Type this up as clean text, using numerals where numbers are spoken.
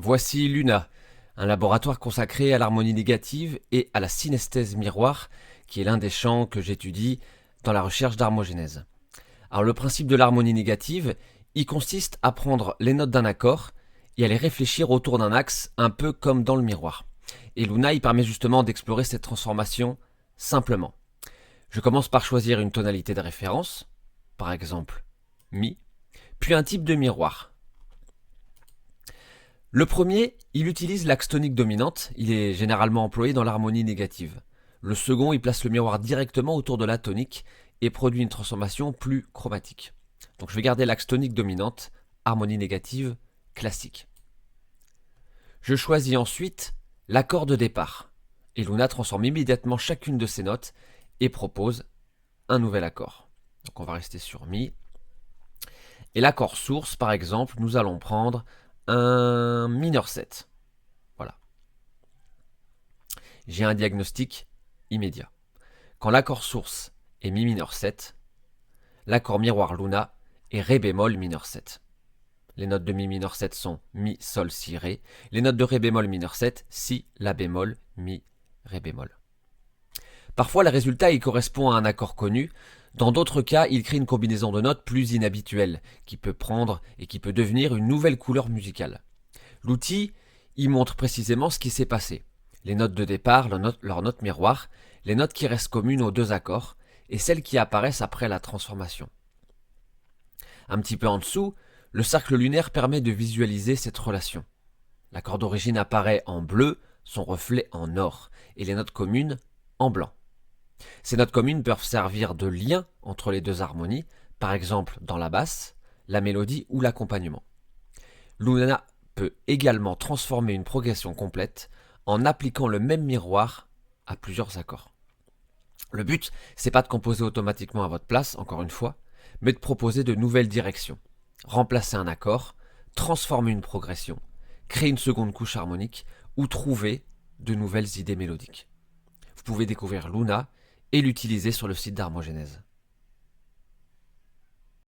Voici Luna, un laboratoire consacré à l'harmonie négative et à la synesthèse miroir, qui est l'un des champs que j'étudie dans la recherche d'harmogénèse. Alors le principe de l'harmonie négative, il consiste à prendre les notes d'un accord et à les réfléchir autour d'un axe, un peu comme dans le miroir. Et Luna, il permet justement d'explorer cette transformation simplement. Je commence par choisir une tonalité de référence, par exemple Mi, puis un type de miroir. Le premier, il utilise l'axe tonique dominante, il est généralement employé dans l'harmonie négative. Le second, il place le miroir directement autour de la tonique et produit une transformation plus chromatique. Donc je vais garder l'axe tonique dominante, harmonie négative, classique. Je choisis ensuite l'accord de départ. Et Luna transforme immédiatement chacune de ces notes et propose un nouvel accord. Donc on va rester sur Mi. Et l'accord source, par exemple, nous allons prendre un mineur 7. Voilà. J'ai un diagnostic immédiat. Quand l'accord source est Mi mineur 7, l'accord miroir Luna est Ré bémol mineur 7. Les notes de Mi mineur 7 sont Mi, Sol, Si, Ré. Les notes de Ré bémol mineur 7, Si, La bémol, Mi, Ré bémol. Parfois, le résultat il correspond à un accord connu. Dans d'autres cas, il crée une combinaison de notes plus inhabituelle, qui peut prendre et qui peut devenir une nouvelle couleur musicale. L'outil, il montre précisément ce qui s'est passé. Les notes de départ, leurs notes miroirs, les notes qui restent communes aux deux accords, et celles qui apparaissent après la transformation. Un petit peu en dessous, le cercle lunaire permet de visualiser cette relation. L'accord d'origine apparaît en bleu, son reflet en or, et les notes communes en blanc. Ces notes communes peuvent servir de lien entre les deux harmonies, par exemple dans la basse, la mélodie ou l'accompagnement. Luna peut également transformer une progression complète en appliquant le même miroir à plusieurs accords. Le but, c'est pas de composer automatiquement à votre place, encore une fois, mais de proposer de nouvelles directions. Remplacer un accord, transformer une progression, créer une seconde couche harmonique ou trouver de nouvelles idées mélodiques. Vous pouvez découvrir Luna et l'utiliser sur le site d'Harmogénèse.